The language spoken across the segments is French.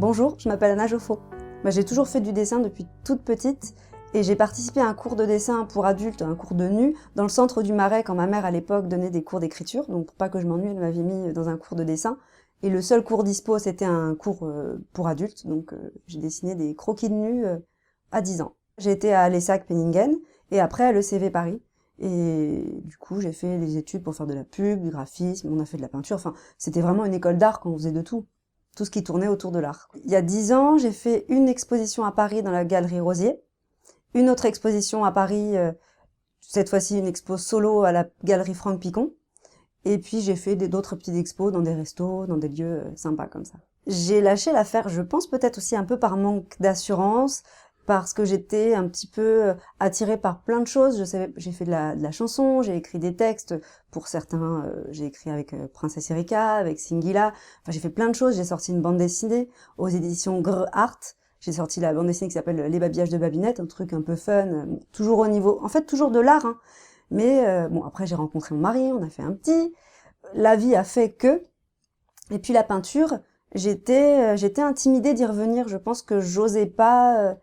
Bonjour, je m'appelle Anna Joffo. J'ai toujours fait du dessin depuis toute petite et j'ai participé à un cours de dessin pour adultes, un cours de nu, dans le centre du Marais quand ma mère à l'époque donnait des cours d'écriture. Donc pour pas que je m'ennuie, elle m'avait mis dans un cours de dessin. Et le seul cours dispo, c'était un cours pour adultes. Donc j'ai dessiné des croquis de nu à 10 ans. J'ai été à l'ESSAC-Penningen et après à l'ECV Paris. Et du coup, j'ai fait des études pour faire de la pub, du graphisme, on a fait de la peinture. Enfin, c'était vraiment une école d'art quand on faisait de tout. Tout ce qui tournait autour de l'art. Il y a 10 ans, j'ai fait une exposition à Paris dans la Galerie Rosier, une autre exposition à Paris, cette fois-ci une expo solo à la Galerie Franck Picon, et puis j'ai fait d'autres petites expos dans des restos, dans des lieux sympas comme ça. J'ai lâché l'affaire, je pense peut-être aussi un peu par manque d'assurance, parce que j'étais un petit peu attirée par plein de choses. J'ai fait de la chanson, j'ai écrit des textes. Pour certains, j'ai écrit avec Princesse Erika, avec Singila. Enfin, j'ai fait plein de choses. J'ai sorti une bande dessinée aux éditions Greux Art. J'ai sorti la bande dessinée qui s'appelle Les babillages de Babinette, un truc un peu fun, toujours au niveau, en fait, toujours de l'art, hein. Mais bon, après, j'ai rencontré mon mari, on a fait un petit. La vie a fait que. Et puis la peinture, j'étais intimidée d'y revenir. Je pense que j'osais pas.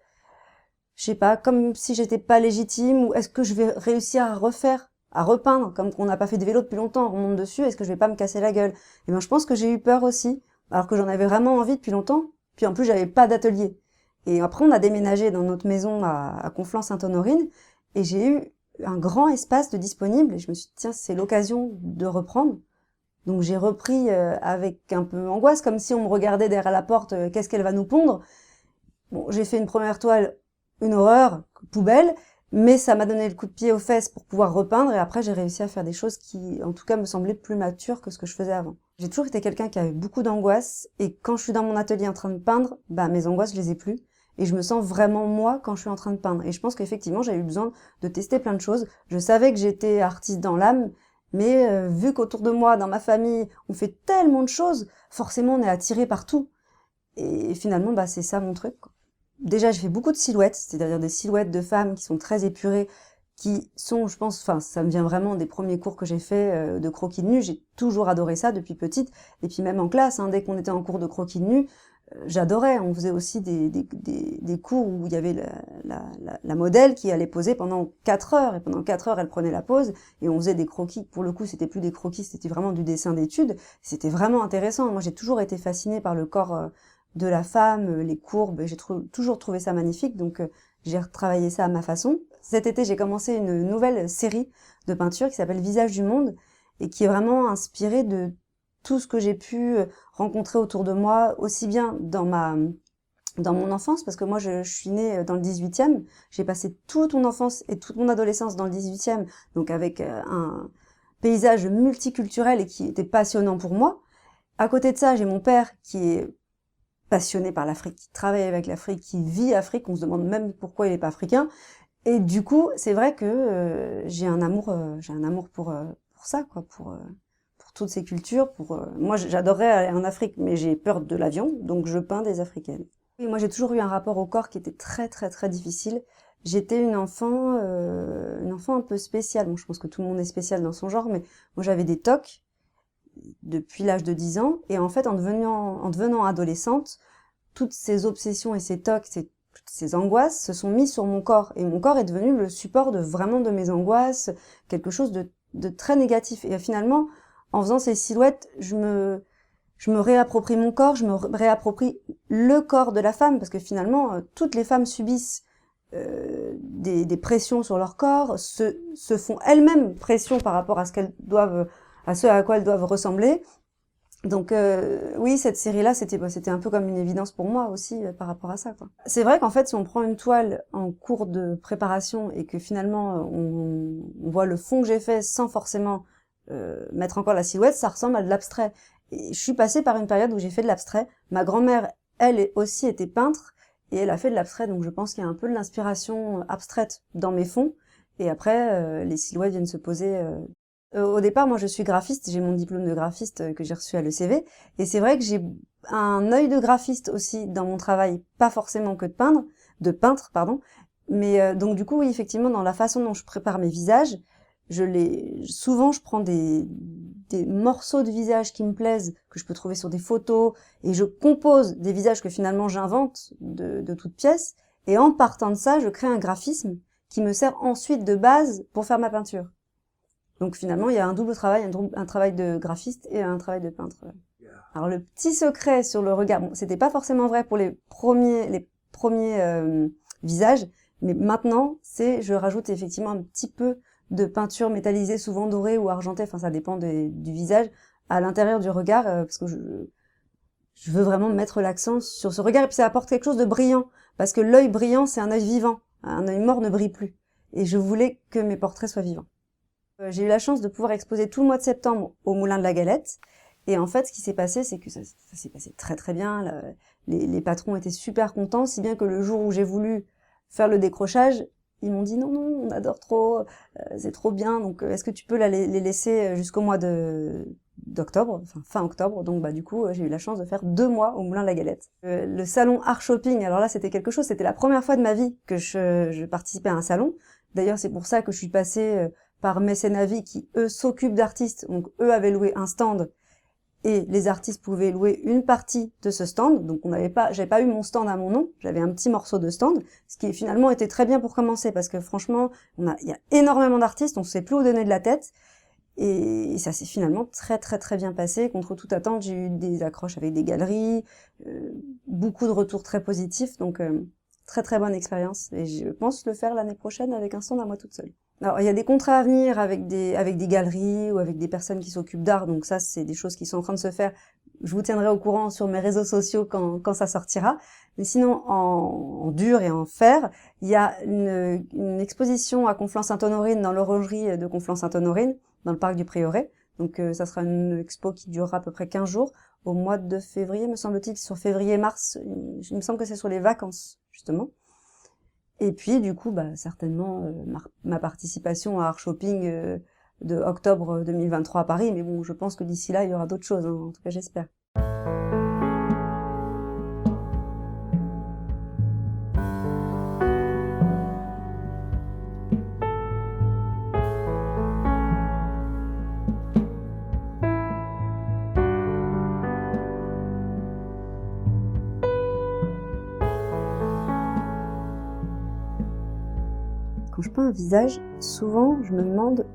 Je sais pas, comme si j'étais pas légitime, ou est-ce que je vais réussir à refaire, à repeindre, comme on n'a pas fait de vélo depuis longtemps, on remonte dessus, est-ce que je vais pas me casser la gueule? Et ben, je pense que j'ai eu peur aussi, alors que j'en avais vraiment envie depuis longtemps, puis en plus, j'avais pas d'atelier. Et après, on a déménagé dans notre maison à Conflans-Sainte-Honorine, et j'ai eu un grand espace de disponible, et je me suis dit, tiens, c'est l'occasion de reprendre. Donc j'ai repris avec un peu angoisse, comme si on me regardait derrière la porte, qu'est-ce qu'elle va nous pondre? Bon, j'ai fait une première toile, une horreur, poubelle, mais ça m'a donné le coup de pied aux fesses pour pouvoir repeindre, et après j'ai réussi à faire des choses qui, en tout cas, me semblaient plus matures que ce que je faisais avant. J'ai toujours été quelqu'un qui avait beaucoup d'angoisse, et quand je suis dans mon atelier en train de peindre, mes angoisses, je les ai plus, et je me sens vraiment moi quand je suis en train de peindre. Et je pense qu'effectivement, j'ai eu besoin de tester plein de choses. Je savais que j'étais artiste dans l'âme, mais vu qu'autour de moi, dans ma famille, on fait tellement de choses, forcément on est attiré par tout. Et finalement, c'est ça mon truc, quoi. Déjà, je fais beaucoup de silhouettes, c'est-à-dire des silhouettes de femmes qui sont très épurées, qui sont, je pense, enfin, ça me vient vraiment des premiers cours que j'ai fait de croquis de nu. J'ai toujours adoré ça depuis petite. Et puis même en classe, hein, dès qu'on était en cours de croquis de nu, j'adorais. On faisait aussi des cours où il y avait la modèle qui allait poser pendant 4 heures. Et pendant 4 heures, elle prenait la pose et on faisait des croquis. Pour le coup, c'était plus des croquis, c'était vraiment du dessin d'études. C'était vraiment intéressant. Moi, j'ai toujours été fascinée par le corps de la femme, les courbes, j'ai toujours trouvé ça magnifique, donc j'ai retravaillé ça à ma façon. Cet été, j'ai commencé une nouvelle série de peintures qui s'appelle Visage du monde, et qui est vraiment inspirée de tout ce que j'ai pu rencontrer autour de moi, aussi bien dans mon enfance, parce que moi je suis née dans le 18e, j'ai passé toute mon enfance et toute mon adolescence dans le 18e, donc avec un paysage multiculturel et qui était passionnant pour moi. À côté de ça, j'ai mon père qui est passionné par l'Afrique, qui travaille avec l'Afrique, qui vit Afrique, on se demande même pourquoi il n'est pas africain. Et du coup, c'est vrai que j'ai un amour pour ça, quoi, pour toutes ces cultures. Moi, j'adorerais aller en Afrique, mais j'ai peur de l'avion, donc je peins des Africaines. Et moi, j'ai toujours eu un rapport au corps qui était très très très difficile. J'étais une enfant un peu spéciale. Bon, je pense que tout le monde est spécial dans son genre, mais moi j'avais des TOC depuis l'âge de 10 ans, et en fait, en devenant adolescente, toutes ces obsessions et ces tocs, toutes ces angoisses se sont mises sur mon corps, et mon corps est devenu le support de mes angoisses, quelque chose de très négatif. Et finalement, en faisant ces silhouettes, je me réapproprie mon corps, je me réapproprie le corps de la femme, parce que finalement, toutes les femmes subissent des pressions sur leur corps, se font elles-mêmes pression par rapport à ce à quoi elles doivent ressembler. Donc oui, cette série-là, c'était un peu comme une évidence pour moi aussi par rapport à ça, quoi. C'est vrai qu'en fait, si on prend une toile en cours de préparation et que finalement on voit le fond que j'ai fait sans forcément mettre encore la silhouette, ça ressemble à de l'abstrait. Et je suis passée par une période où j'ai fait de l'abstrait. Ma grand-mère, elle aussi était peintre et elle a fait de l'abstrait, donc je pense qu'il y a un peu de l'inspiration abstraite dans mes fonds. Et après, les silhouettes viennent se poser. Au départ, moi, je suis graphiste, j'ai mon diplôme de graphiste que j'ai reçu à l'ECV, et c'est vrai que j'ai un œil de graphiste aussi dans mon travail, pas forcément que de peintre, pardon, mais donc du coup, oui, effectivement, dans la façon dont je prépare mes visages, souvent je prends des morceaux de visage qui me plaisent, que je peux trouver sur des photos, et je compose des visages que finalement j'invente de toutes pièces, et en partant de ça, je crée un graphisme qui me sert ensuite de base pour faire ma peinture. Donc finalement, il y a un double travail, un travail de graphiste et un travail de peintre. Alors le petit secret sur le regard, bon, c'était pas forcément vrai pour les premiers visages, mais maintenant, je rajoute effectivement un petit peu de peinture métallisée, souvent dorée ou argentée, enfin ça dépend du visage, à l'intérieur du regard, parce que je veux vraiment mettre l'accent sur ce regard, et puis ça apporte quelque chose de brillant, parce que l'œil brillant, c'est un œil vivant, un œil mort ne brille plus, et je voulais que mes portraits soient vivants. J'ai eu la chance de pouvoir exposer tout le mois de septembre au Moulin de la Galette, et en fait, ce qui s'est passé, c'est que ça s'est passé très très bien, les patrons étaient super contents, si bien que le jour où j'ai voulu faire le décrochage, ils m'ont dit non, on adore trop, c'est trop bien, donc est-ce que tu peux les laisser jusqu'au mois d'octobre, enfin fin octobre, donc du coup j'ai eu la chance de faire 2 mois au Moulin de la Galette. Le salon Art Shopping, alors là c'était quelque chose, c'était la première fois de ma vie que je participais à un salon, d'ailleurs c'est pour ça que je suis passée par Mécénat-Vie qui eux s'occupent d'artistes, donc eux avaient loué un stand, et les artistes pouvaient louer une partie de ce stand, donc j'avais pas eu mon stand à mon nom, j'avais un petit morceau de stand, ce qui finalement était très bien pour commencer, parce que franchement, il y a énormément d'artistes, on sait plus où donner de la tête, et ça s'est finalement très très très bien passé, contre toute attente, j'ai eu des accroches avec des galeries, beaucoup de retours très positifs, donc très très bonne expérience, et je pense le faire l'année prochaine avec un stand à moi toute seule. Alors, il y a des contrats à venir avec des galeries ou avec des personnes qui s'occupent d'art, donc ça, c'est des choses qui sont en train de se faire. Je vous tiendrai au courant sur mes réseaux sociaux quand ça sortira. Mais sinon, en dur et en fer, il y a une exposition à Conflans-Sainte-Honorine, dans l'orangerie de Conflans-Sainte-Honorine, dans le parc du Prieuré. Donc, ça sera une expo qui durera à peu près 15 jours, au mois de février, me semble-t-il, sur février-mars. Il me semble que c'est sur les vacances, justement. Et puis, du coup, certainement, ma participation à Art Shopping de octobre 2023 à Paris. Mais bon, je pense que d'ici là, il y aura d'autres choses, hein, en tout cas, j'espère. Quand je peins un visage, souvent, je me demande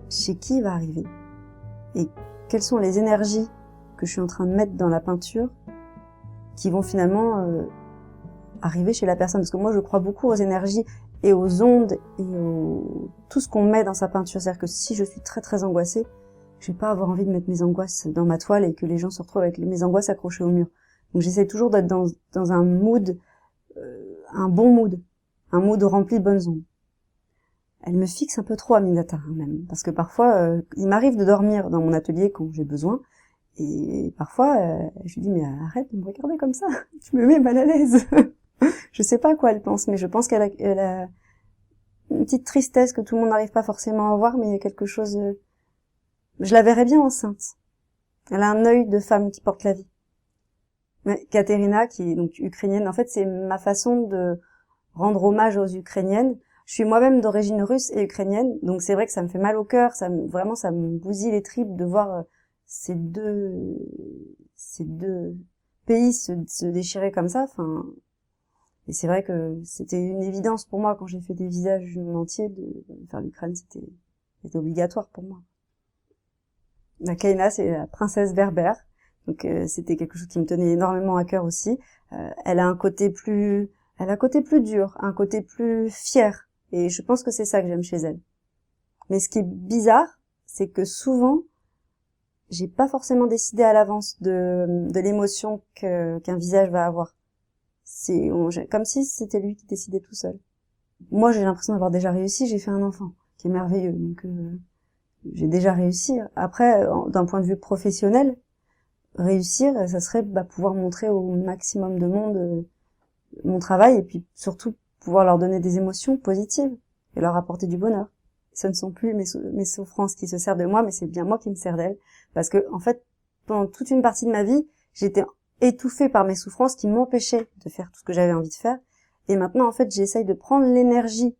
chez qui il va arriver et quelles sont les énergies que je suis en train de mettre dans la peinture qui vont finalement arriver chez la personne. Parce que moi, je crois beaucoup aux énergies et aux ondes et tout ce qu'on met dans sa peinture. C'est-à-dire que si je suis très très angoissée, je vais pas avoir envie de mettre mes angoisses dans ma toile et que les gens se retrouvent avec mes angoisses accrochées au mur. Donc j'essaie toujours d'être dans un mood, un bon mood, un mood rempli de bonnes ondes. Elle me fixe un peu trop Aminata, même, parce que parfois, il m'arrive de dormir dans mon atelier quand j'ai besoin, et parfois, je lui dis, mais arrête de me regarder comme ça, tu me mets mal à l'aise. Je sais pas à quoi elle pense, mais je pense qu'elle a une petite tristesse que tout le monde n'arrive pas forcément à voir, mais il y a quelque chose... Je la verrais bien enceinte. Elle a un œil de femme qui porte la vie. Mais Katerina, qui est donc ukrainienne, en fait, c'est ma façon de rendre hommage aux Ukrainiennes. Je suis moi-même d'origine russe et ukrainienne, donc c'est vrai que ça me fait mal au cœur, vraiment ça me bousille les tripes de voir ces deux pays se déchirer comme ça. Enfin, et c'est vrai que c'était une évidence pour moi quand j'ai fait des visages du monde entier de faire l'Ukraine, c'était obligatoire pour moi. La Kaina, c'est la princesse berbère, donc c'était quelque chose qui me tenait énormément à cœur aussi. Elle a un côté plus dur, un côté plus fier. Et je pense que c'est ça que j'aime chez elle. Mais ce qui est bizarre, c'est que souvent, j'ai pas forcément décidé à l'avance de l'émotion qu'un visage va avoir. C'est comme si c'était lui qui décidait tout seul. Moi, j'ai l'impression d'avoir déjà réussi, j'ai fait un enfant, qui est merveilleux, donc j'ai déjà réussi. Après, d'un point de vue professionnel, réussir, ça serait pouvoir montrer au maximum de monde mon travail, et puis surtout pouvoir leur donner des émotions positives et leur apporter du bonheur. Ce ne sont plus mes souffrances qui se servent de moi, mais c'est bien moi qui me sers d'elles. Parce que, en fait, pendant toute une partie de ma vie, j'étais étouffée par mes souffrances qui m'empêchaient de faire tout ce que j'avais envie de faire. Et maintenant, en fait, j'essaye de prendre l'énergie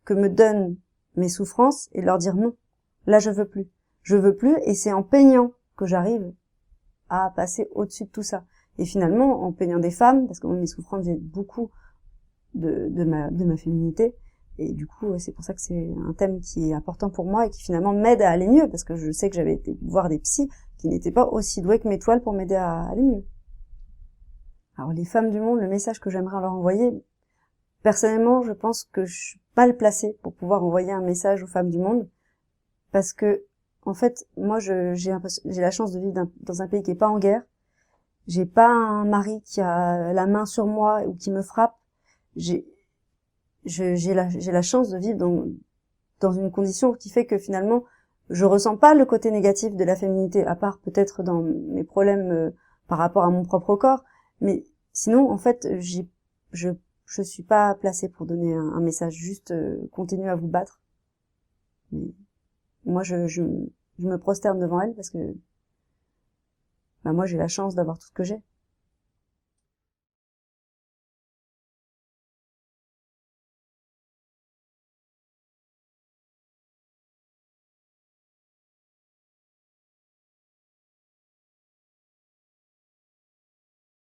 que me donnent mes souffrances et leur dire non. Là, je veux plus. Je veux plus, et c'est en peignant que j'arrive à passer au-dessus de tout ça. Et finalement, en peignant des femmes, parce que moi, mes souffrances viennent beaucoup de ma féminité, et du coup, c'est pour ça que c'est un thème qui est important pour moi et qui finalement m'aide à aller mieux, parce que je sais que j'avais été voir des psys qui n'étaient pas aussi doués que mes toiles pour m'aider à aller mieux. Alors, les femmes du monde, le message que j'aimerais leur envoyer, personnellement, je pense que je suis mal placée pour pouvoir envoyer un message aux femmes du monde, parce que, en fait, moi, j'ai la chance de vivre dans un pays qui est pas en guerre. J'ai pas un mari qui a la main sur moi ou qui me frappe. J'ai la chance de vivre dans une condition qui fait que finalement, je ressens pas le côté négatif de la féminité, à part peut-être dans mes problèmes par rapport à mon propre corps. Mais sinon, en fait, je suis pas placée pour donner un message. Juste, continuez à vous battre. Mais moi, je me prosterne devant elle parce que, moi, j'ai la chance d'avoir tout ce que j'ai.